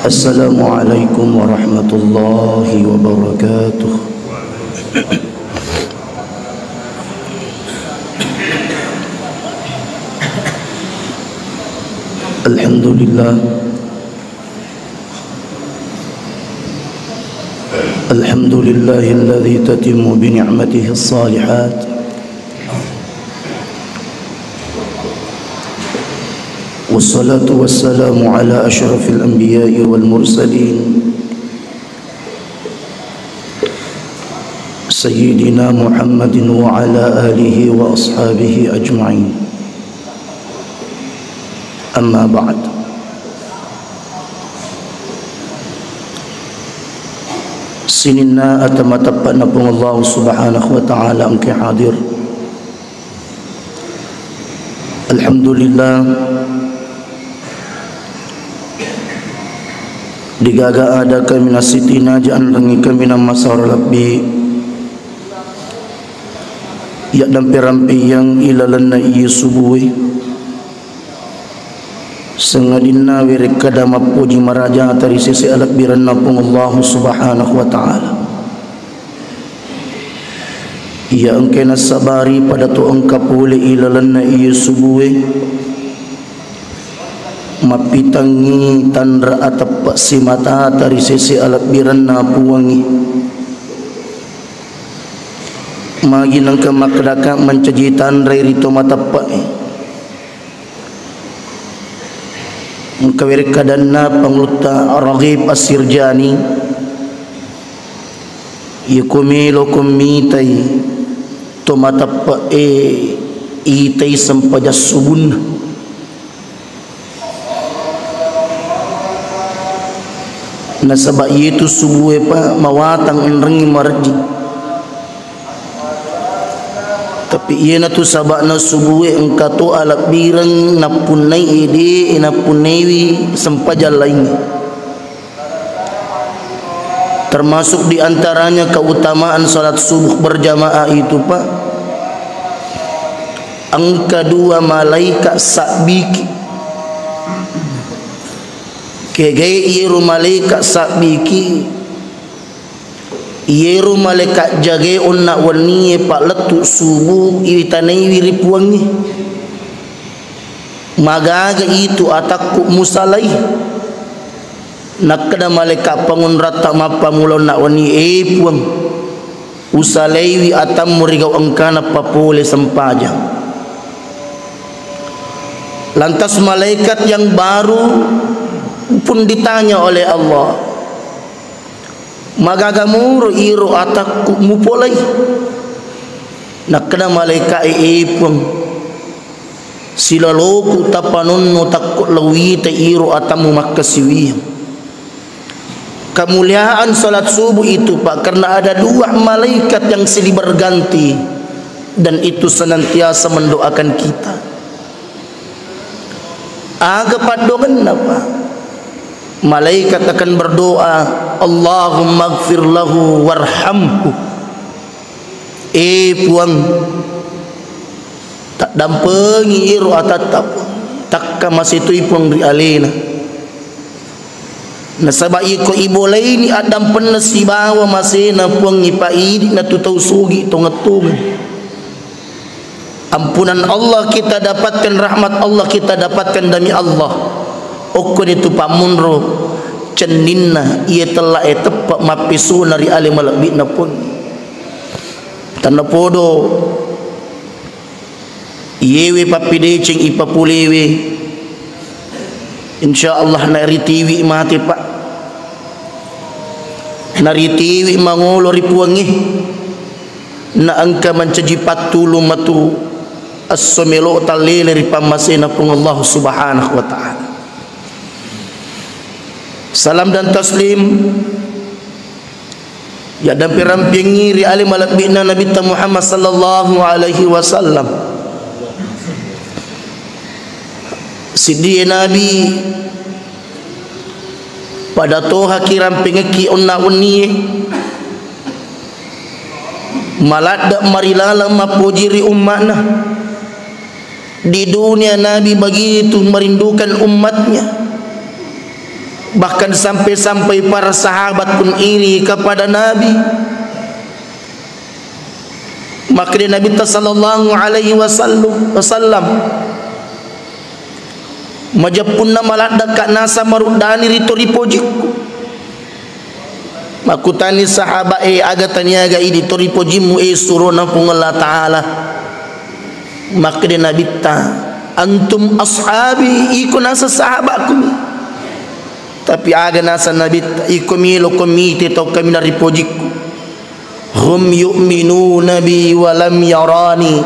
Assalamualaikum warahmatullahi wabarakatuh. Alhamdulillah. Alhamdulillahilladzi tatimmu bi ni'matihi as-salihat. Wassalatu wassalamu ala asyrafil anbiya'i wal mursalin Sayyidina Muhammadin wa ala alihi wa ashabihi ajma'in. Amma ba'd. Sinina atamatapana pun Allah subhanahu wa ta'ala angke hadir. Alhamdulillah, digaga ada kami nasitina jaan rangi kami nama masar labbi ya dampi-rampi yang ilalan na iya subuhi sengadina wirik kadama puji maraja atari sisi alat biran napung Allah subhanahu wa ta'ala. Ya engke nasabari pada tu engkap boleh ilalan na iya subuhi mapitangi tandra atap si mata dari sisi alat biran na puwangi magi nang kemakdaka mencaji tandra rito matapak mengkawir kadanna pangluta raghib asirjani yukumi lokumitai to matapak itai sampajas subun nasaba itu subuhe pa mawatang enrengi marji tapi iya na tu sabak na subuhe engkato alak birang napunay ide napunewi sempajal lain termasuk diantaranya keutamaan salat subuh berjamaah itu pak angka dua malaikat sakbiki kegay iru malaikat sakbiki iru malaikat jage onna waniye pak letu subuh itanai wiripuangi magaga itu atakku musalai nakada malaikat pangun rata mapa mulon nak wani puang usalai wi atam murigau angkana papole sempajang. Lantas malaikat yang baru pun ditanya oleh Allah, magagamur iru atakku mupolai nakna malaikat ipung silaloku tapanunnu takut lawi ta iru atamu makasiwi. Kemuliaan salat subuh itu pak karena ada dua malaikat yang silih berganti dan itu senantiasa mendoakan kita. Aga padogan apa? Malaikat akan berdoa, Allahumma ighfir lahu warhamhu. Puang tak dampengi iru atatap takka masih tu ipung di alena. Nasaba iko ibo laini adam penes si bawa masih na puang ipaidi na tutau sugi tungatung. Ampunan Allah kita dapatkan, rahmat Allah kita dapatkan demi Allah. Okon itu pamunro ceninna ia telah tepak mapisu nari alim malabina pun tanah podo yewe papidecing ipapulewe insyaallah nari tiwi mati pak nari tiwi mangulo ripuangi na angka mencaji patulu matu as-somelo talile ripamasena pun Allah subhanahu wa ta'ala. Salam dan taslim ya dan pirampingi ri alim alabina Nabi Muhammad sallallahu alaihi wasallam sidi Nabi pada toha kirampingi ki onna unni malada marilala mapujiri umatna di dunia Nabi begitu merindukan umatnya Bahkan sampai-sampai para sahabat pun iri kepada Nabi. Maka Nabi sallallahu alaihi wasallam majapunna malada ka nasa marudani rito ripojiku. Makutani sahaba agataniaga idi toripojimu surona pung Allah Ta'ala. Maka Nabi antum ashabi iku nasa sahabatku. Tapi aga nasa Nabi ikumilo komite to kami na ripojiku. Hum yu'minuna bi walam yarani.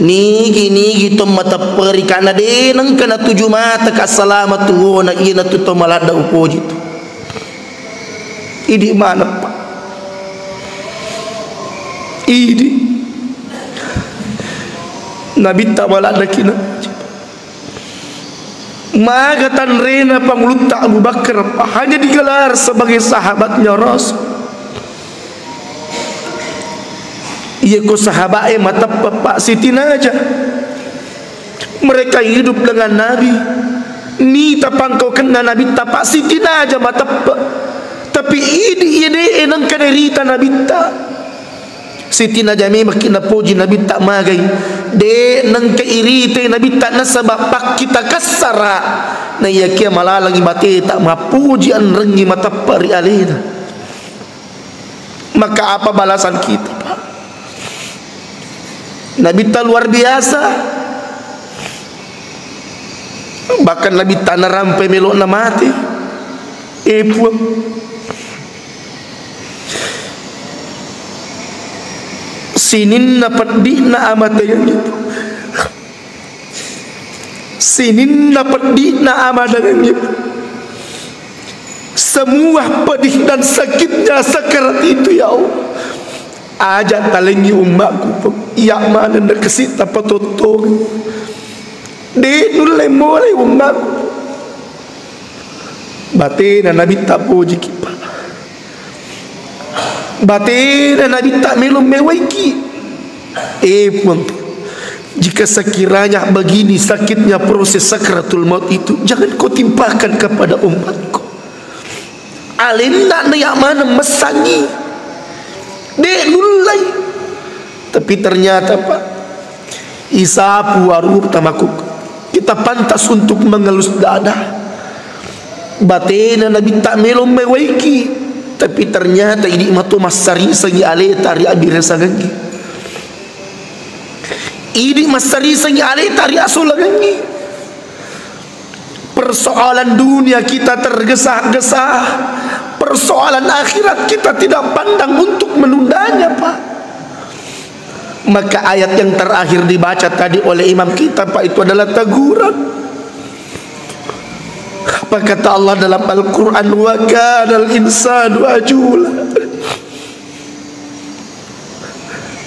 Nigi to mata peri kana de nang kana tuju mata ka salamatu na ina to malada upoji to. Idi mana Pak? Idi Nabi ta malada kina. Magatan rena pangluta Abu Bakar hanya digelar sebagai sahabatnya Rasul. Ia ko sahabat mata Pak Siti aja. Mereka hidup dengan Nabi. Ni tapang kau kena Nabi Pak Siti aja mata. Tapi ini enang kaderita Nabi ta. Siti najami makin puji Nabi tak magai de nang keirite Nabi tak nasabak pak kita kasara na iya kia malah lagi mati tak mapuji an rengi mata pari alina. Maka apa balasan kita Pak? Nabi tak luar biasa. Bahkan Nabi tak narampai melok na mati. Puang sinin dapat di na amata yang itu. Sinin dapat di na amata yang itu. Semua pedih dan sakitnya sakarat itu ya Allah. Ajak talengi umatku iya mana nak kesit apa totong. De nulai mulai umatku. Batin Nabi tak puji kita. Batin Nabi tak melum mewaiki. Pun jika sekiranya begini sakitnya proses sakratul maut itu, jangan kau timpakan kepada umatku. Alin nak yang mana mesangi dek nulai. Tapi ternyata Pak isapu warub tamakuk kita pantas untuk mengelus dada. Batin Nabi tak melum mewaiki. Tapi ternyata ini matu masari sagi ale tari abir sagangi. Ini masari sagi ale tari asulagangi. Persoalan dunia kita tergesa-gesa. Persoalan akhirat kita tidak pandang untuk menundanya Pak. Maka ayat yang terakhir dibaca tadi oleh imam kita Pak itu adalah teguran. Apa kata Allah dalam Al-Quran? Wa kana al-insanu ajula.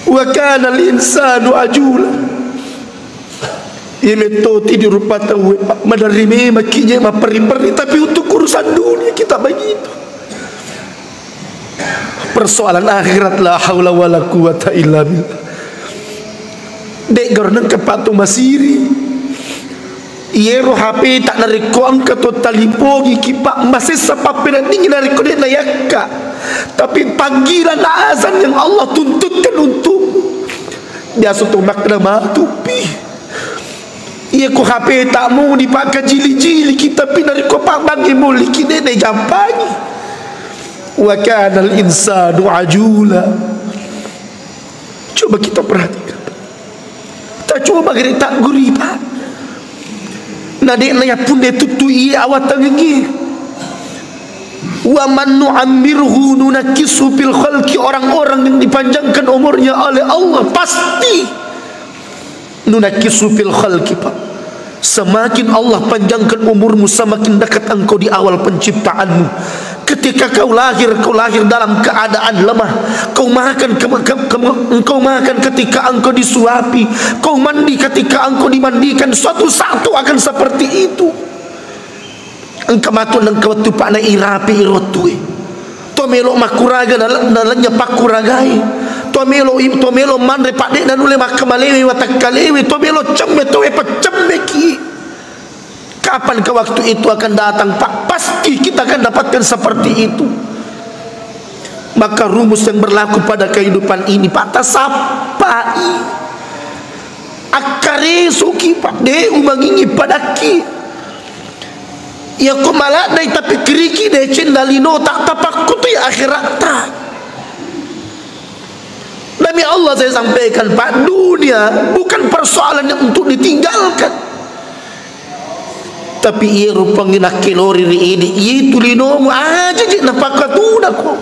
Wa kana al-insanu ajula. Imetoti di rupa tahu menerima makinya maperi-peri. Tapi untuk urusan dunia kita begitu. Persoalan akhirat la haula wala quwata illa billah. Dek garnang kepatu masiri. Iero HP tak nariko angka total hipogi kipak masih sepapiran dingin nariko dia nayaka. Tapi panggilan azan yang Allah tuntutkan untuk dia suatu makna matupi. Ia ko HP tak mau dipakai jili-jili kita pinariko pak bagi muli kini ne jampangi. Wa kana al-insanu ajula. Coba kita perhatikan. Tak coba gini tak gurih Pak. Nadik naya pun dia tutui awat tangi. Wa man nu'ammirhu nunakisu fil khalqi, orang-orang yang dipanjangkan umurnya oleh Allah pasti nunakisu fil khalqi Pak. Semakin Allah panjangkan umurmu, semakin dekat engkau di awal penciptaanmu. Ketika kau lahir dalam keadaan lemah. Kau makan ketika engkau disuapi. Kau mandi ketika engkau dimandikan. Satu-satu akan seperti itu. Engkau matun engkau tupak na irapi irotui. Tomelo makuraga nalanya pakuragai. Tomelo manre pakde nanule makamalewi watakalewi. Tomelo cemme towe pacemme ki. Kapan ke waktu itu akan datang Pak? Pasti kita akan dapatkan seperti itu. Maka rumus yang berlaku pada kehidupan ini Pak, tasapai akare suki Pak de umangingi padaki ya kumala dai tapi kiriki de cendalino tak tapakku tu ya akhirat tak. Demi Allah saya sampaikan Pak, dunia bukan persoalan yang untuk ditinggalkan, tapi ia rupanya nak kelori ini itu linomu aja je napakatuna ko.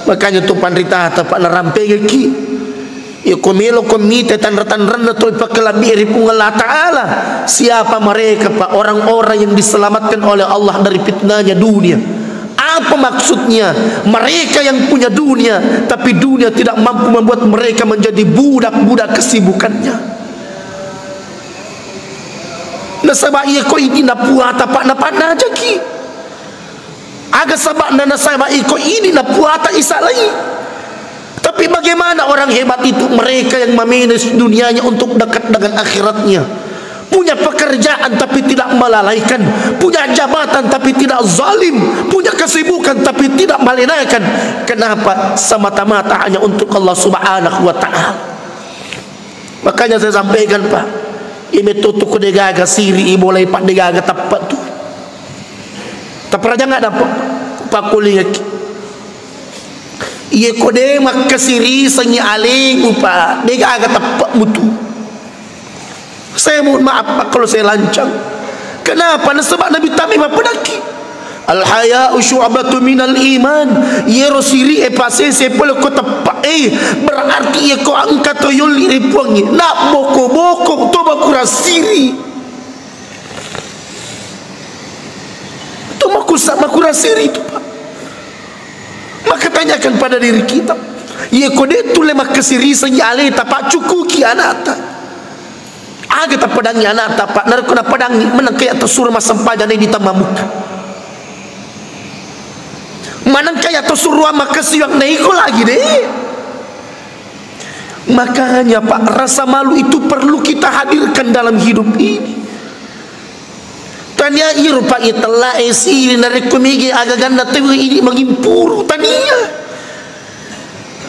Makanya tu pandrita tapak narampege ki ya komelo komite tanra-tanra tu pakalabi ripung Allah Ta'ala. Siapa mereka Pak? Orang-orang yang diselamatkan oleh Allah dari fitnahnya dunia. Apa maksudnya? Mereka yang punya dunia, tapi dunia tidak mampu membuat mereka menjadi budak-budak kesibukannya. Nasabah ia ko ini napuata Pak napana aja ki. Agak sabak nasabah iko ini napuata isa lagi. Tapi bagaimana orang hebat itu? Mereka yang memanage dunianya untuk dekat dengan akhiratnya. Punya pekerjaan tapi tidak melalaikan, punya jabatan tapi tidak zalim, punya kesibukan tapi tidak malenakan. Kenapa? Semata-mata hanya untuk Allah Subhanahu wa Ta'ala. Makanya saya sampaikan Pak, ini tutup ke degaga siri boleh Pak degaga tepat tu. Tak pernah nggak dapat Pak kuliah. Ia kode mak kesiri senyi aling Pak degaga tepat mutu. Saya mohon maaf Pak kalau saya lancang. Kenapa? Sebab Nabi Tamim apa lagi? Al-haya'u syu'batu minal iman. Ye rosiri pase sepol ko tepak berarti ye ko angkat toyol li puangi. Nak boko-boko to makurasiri. To makurasiri itu Pak. Maka tanyakan pada diri kita. Ye kode tu lemak kesiri senyale tapak cukuki anata. Aga tak pedangnya anak tak Pak narkona pedangi menangkai atau suruh masam pajan ini tamamuka menangkai atau suruh makasih yang naiko lagi deh. Makanya Pak, rasa malu itu perlu kita hadirkan dalam hidup ini. Tania iru Pak itelah esi dari komigi aga ganda tewi ini mengimpuru tania.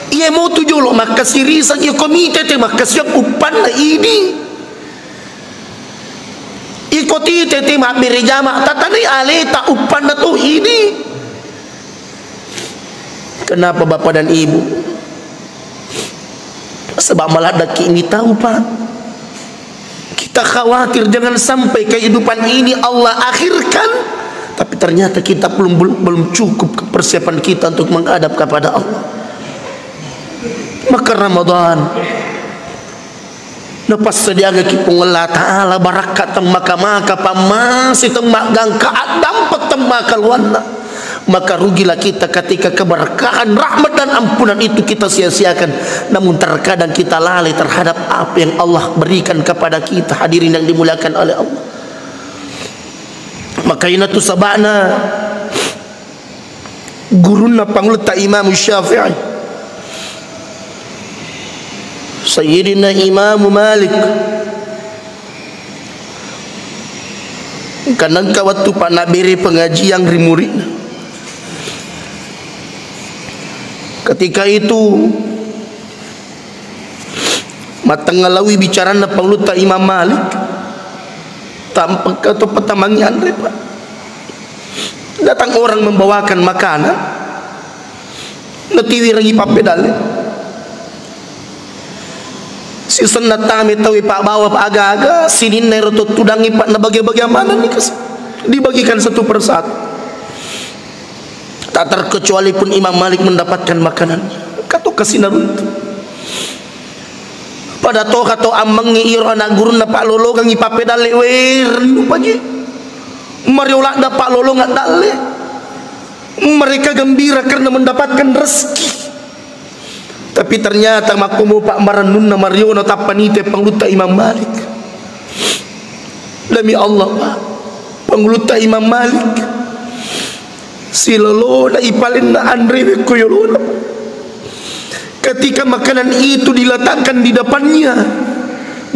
Ia mau tujuh lo makasih risan ia komite te makasih yang upan ini. Ikuti tete mak berjamaah tatani ale tak upan tu ini. Kenapa Bapak dan Ibu? Sebab malah daki ini tahu Pak. Kita khawatir jangan sampai kehidupan ini Allah akhirkan, tapi ternyata kita belum cukup persiapan kita untuk menghadap kepada Allah. Maka Ramadan lepas sediaga kipung Allah Ta'ala barakat temaka-maka pamasi temagang keadam petemakal wana. Maka rugilah kita ketika keberkahan, rahmat dan ampunan itu kita sia-siakan. Namun terkadang kita lalai terhadap apa yang Allah berikan kepada kita. Hadirin yang dimuliakan oleh Allah. Maka inatu sabana guruna pangleta Imam Syafi'i Sayyidina Imam Malik. Kanang kawatu Pak nabiri pengajian rimurid. Ketika itu matangalawi bicara na pangluta Imam Malik tampak atau petamangian Pak. Datang orang membawakan makanan. Natiwi rangi papedale. Si senat tami tawi Pak bawa Pak aga-aga sinin nero tudangi Pak na bagaimana nih dibagikan satu persatu. Tak terkecuali pun Imam Malik mendapatkan makanan. Kato kasinar itu. Pada to kato amang iro anak guru na Pak Lolo kang ipape dale wer pagi. Mariola na Pak Lolo nggak dale. Mereka gembira karena mendapatkan rezeki. Tapi ternyata makumu Pak Maranun na Mariono tapanite pangluta Imam Malik. Demi Allah Pak, pangluta Imam Malik si Lolo na ipalin na Andre Koyolona. Ketika makanan itu diletakkan di depannya,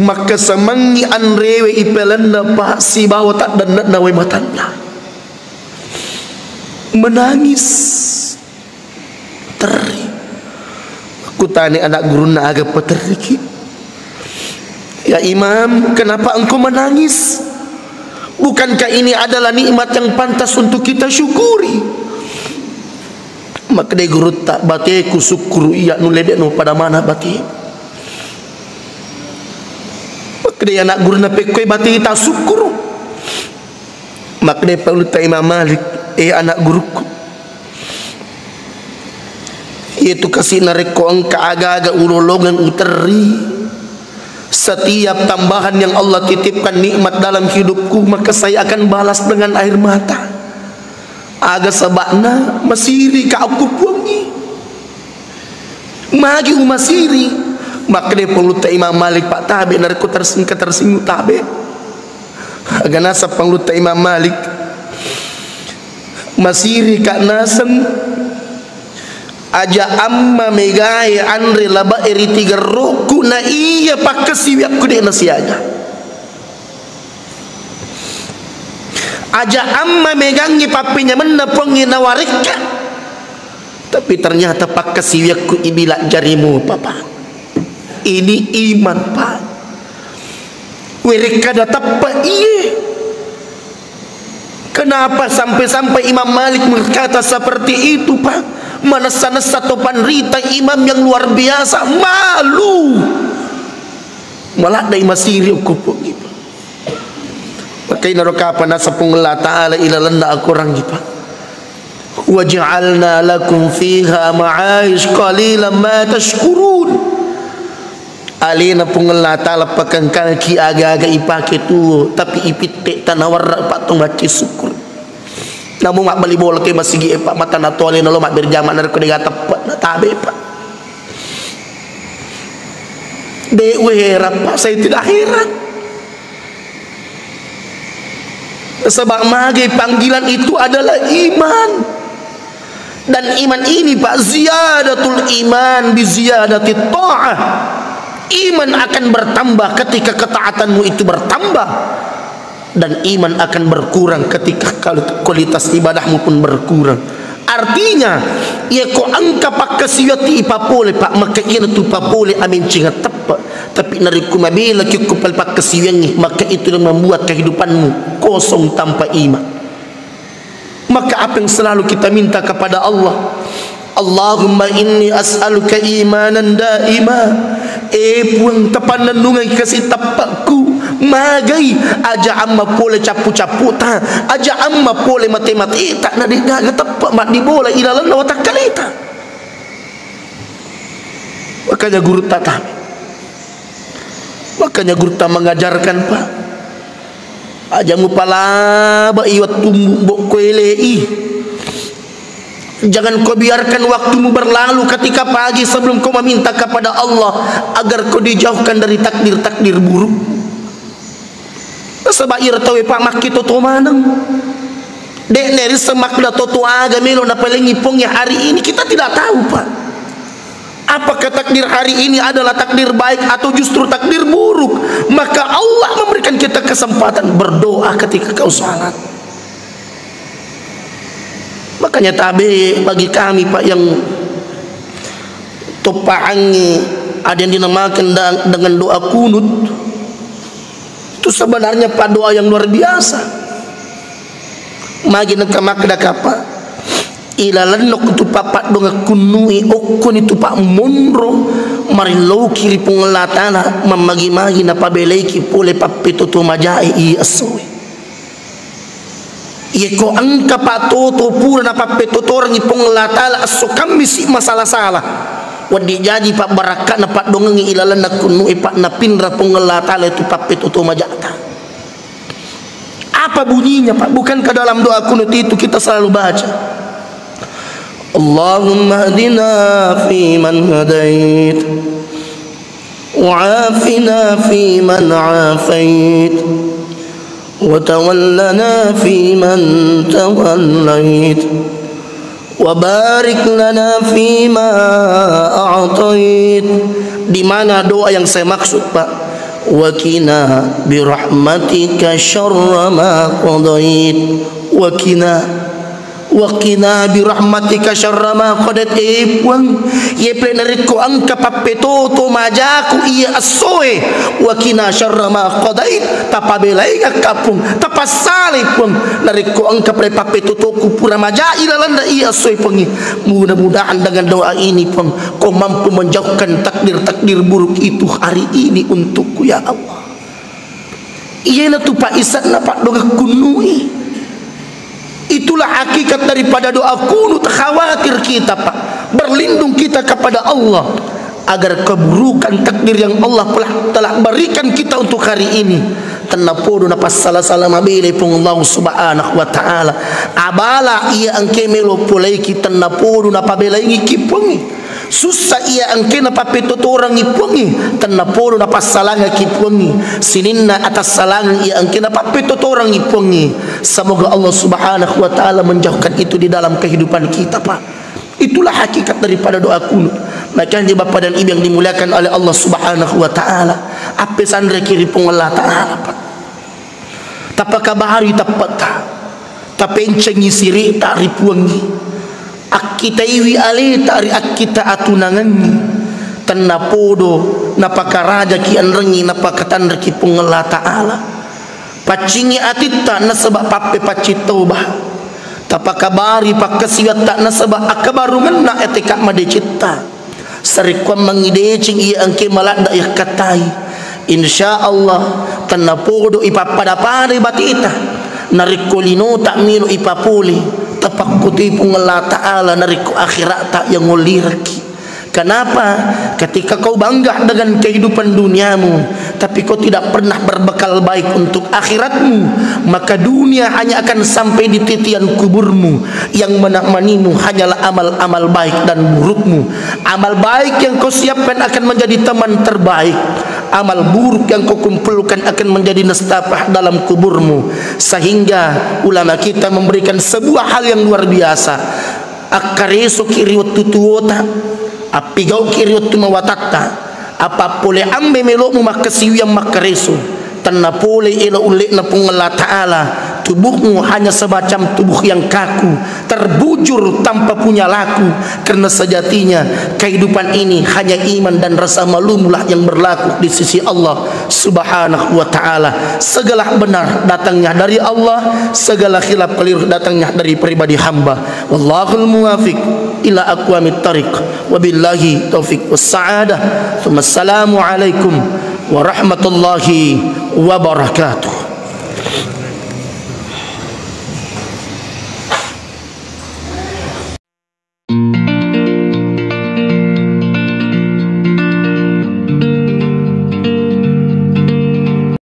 maka semangi anrewe ipelanda pak si bawa tak dan nawai matanya menangis teri. Aku tanya anak guru na agak peteriki, ya Imam, kenapa engkau menangis? Bukankah ini adalah nikmat yang pantas untuk kita syukuri? Maka dia guru tak batiku syukur iya nuledek no pada mana bati. Maka dia anak guru na pekoi bati tak syukur. Maka dia perlu tak Imam Malik, anak guruku, yaitu kasih nareko engka aga-aga ulologan uteri. Setiap tambahan yang Allah titipkan nikmat dalam hidupku, maka saya akan balas dengan air mata. Aga sabakna masiri ka aku puangi magi umasiri. Maka dia perlu ta Imam Malik pak tabe nareko tersinggung tabe. Aga nasa perlu ta Imam Malik masiri ka nasem aja amma megai andre laba eri tiga roku na iya pakai siwiak kude nasiaga aja amma megangi papinya menepongi nawarika, tapi ternyata pakai siwiak ku ibilak jarimu papa. Ini iman pak. Wereka datap pak iye. Kenapa sampai-sampai Imam Malik berkata seperti itu pak? Mana sana satu panrita imam yang luar biasa, malu malah dari masiri ukupuk gitu. Maka ini rokapa nasa pungla ta'ala ilalanda aku orang gitu. Waj'alna lakum fiha ma'aish qalilan ma tashkurun. Alina pungla ta'ala pakan kaki aga-aga ipake tu, tapi ipitek tanawar patung baca syukur. Namun mak bali bola ke masigi pak mata natole nalo mak berjamaah narko dega tepat na tabe pak. Dewe heran pak, saya tidak heran. Sebab mage panggilan itu adalah iman. Dan iman ini pak ziyadatul iman bi ziyadati ta'ah. Iman akan bertambah ketika ketaatanmu itu bertambah, dan iman akan berkurang ketika kualitas ibadahmu pun berkurang. Artinya ya ko angka pak kasiwati ipapole pak maka iya tu papole amin cingat tepat, tapi nariku mabila kikupal pak kasiwangi, maka itu yang membuat kehidupanmu kosong tanpa iman. Maka apa yang selalu kita minta kepada Allah, Allahumma inni as'aluka imanan daima. Puang tepan nandungan kasih tapakku magai aja amma pole capu-capu ta aja amma pole mati-mati tak na digaga tapak mat di bola ilalan na watak kalita. Makanya guru tata, makanya guru tak mengajarkan pak aja mupala ba iwat tumbuk kuelei. Jangan kau biarkan waktumu berlalu ketika pagi sebelum kau meminta kepada Allah agar kau dijauhkan dari takdir-takdir buruk. Sebab ia tahu pak mak kita tu manang dek neri semak dah tu aga melo na palingi pongnya hari ini kita tidak tahu pak. Apakah takdir hari ini adalah takdir baik atau justru takdir buruk? Maka Allah memberikan kita kesempatan berdoa ketika kau salat. Makanya tabe bagi kami pak yang topaangi ada yang dinamakan dengan doa kunut, itu sebenarnya pak doa yang luar biasa. Magi nekamak dakapa ilalan nok tu papat donga kunui okun itu pak monro mari low kiri pungelatana mamagi-magi na pabeleki pole papito tu majai i asoi. Ia ko angka patoto pura na papetotor ngipong latala aso kami si masalah salah wadi jadi pak barakat na pak dongengi ilalan na kunu pak na pinra penglatala itu papetoto majata. Apa bunyinya pak? Bukankah dalam doa kunut itu kita selalu baca Allahumma hadina fi man hadait wa afina fi man afait وتولنا فيمن توليت وبارك لنا فيما أعطيت. Di mana doa yang saya maksud pak? وقنا برحمتك شر ما قضيت وقنا برahmatika syarra ma qadait ipun ye plenariko angka papeto to majaku ia asoe waqina syarra ma qadait tapabelai kapung tapasali pun nariko angka pre papeto to kupura maja ilalanda ia asoe pengi. Mudah-mudahan dengan doa ini pun kau mampu menjauhkan takdir-takdir buruk itu hari ini untukku ya Allah. Iyalah tu Pak Isat nak doa kunui. Itulah hakikat daripada doa kunut. Khawatir kita Pak, berlindung kita kepada Allah agar keburukan takdir yang Allah telah berikan kita untuk hari ini tenapodo na passalasala mabili pong Allah subhanahu wa ta'ala abala iya angke melo pulay kita tenapodo na pabelay ngikipungi susah iya angke na papituturang ipungi tenapodo na passalanga kipungi sininna atas salangan iya angke na papituturang ipungi. Semoga Allah subhanahu wa ta'ala menjauhkan itu di dalam kehidupan kita Pak. Itulah hakikat daripada doa kunut. Maka di Bapak dan Ibu yang dimuliakan oleh Allah subhanahu wa ta'ala, apa sandra kiri pun Allah ta'ala Pak. Tapaka bahari tapata tapencengi siri tak ripuangi akita iwi ale tak akita atunangangi tenapodo napaka raja ki anrengi napaka tandra ki pun Allah ta'ala pacingi atita nasabak pape pacitobah tapakabari pakasiwat tak nasabak akabarungan na etika madecita sarikwan mangidecing iya angke malak da katai insyaallah tanapodo ipapadapari batita narikolino tak mino ipapuli tapakuti pun Allah ta'ala nariku akhirat tak yang nguliraki. Kenapa? Ketika kau bangga dengan kehidupan duniamu tapi kau tidak pernah berbekal baik untuk akhiratmu, maka dunia hanya akan sampai di titian kuburmu. Yang menemanimu hanyalah amal-amal baik dan burukmu. Amal baik yang kau siapkan akan menjadi teman terbaik, amal buruk yang kau kumpulkan akan menjadi nestapah dalam kuburmu. Sehingga ulama kita memberikan sebuah hal yang luar biasa. Akareso kiriwat tutuota apigau kiriwat tumawatatta apa boleh ambe melokmu makasiu yang makareso tanna boleh ila ulik na pung Allah ta'ala tubuhmu hanya semacam tubuh yang kaku terbujur tanpa punya laku karena sejatinya kehidupan ini hanya iman dan rasa malulah yang berlaku di sisi Allah subhanahu wa ta'ala. Segala benar datangnya dari Allah, segala khilaf keliru datangnya dari pribadi hamba. Wallahul muwafiq ila aqwamit tariq wabillahi taufiq wassa'adah. Assalamu alaikum warahmatullahi wabarakatuh.